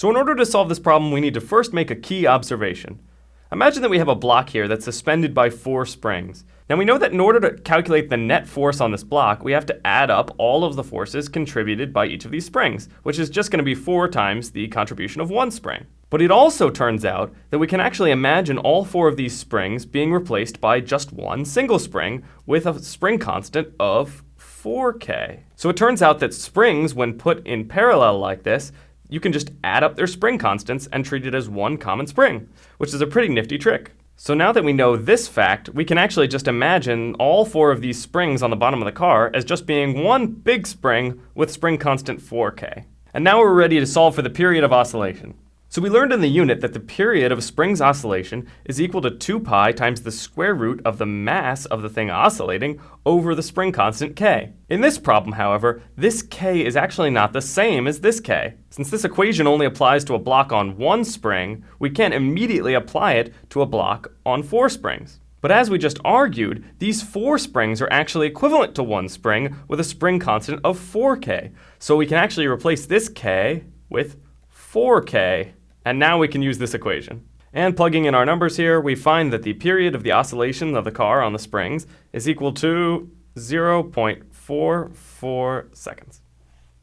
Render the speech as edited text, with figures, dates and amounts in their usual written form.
So in order to solve this problem, we need to first make a key observation. Imagine that we have a block here that's suspended by 4 springs. Now we know that in order to calculate the net force on this block, we have to add up all of the forces contributed by each of these springs, which is just going to be 4 times the contribution of 1 spring. But it also turns out that we can actually imagine all 4 of these springs being replaced by just one single spring with a spring constant of 4K. So it turns out that springs, when put in parallel like this, you can just add up their spring constants and treat it as one common spring, which is a pretty nifty trick. So now that we know this fact, we can actually just imagine all 4 of these springs on the bottom of the car as just being one big spring with spring constant 4K. And now we're ready to solve for the period of oscillation. So we learned in the unit that the period of a spring's oscillation is equal to 2 pi times the square root of the mass of the thing oscillating over the spring constant k. In this problem, however, this k is actually not the same as this k. Since this equation only applies to a block on 1 spring, we can't immediately apply it to a block on 4 springs. But as we just argued, these 4 springs are actually equivalent to 1 spring with a spring constant of 4k. So we can actually replace this k with 4k. And now we can use this equation. And plugging in our numbers here, we find that the period of the oscillation of the car on the springs is equal to 0.44 seconds.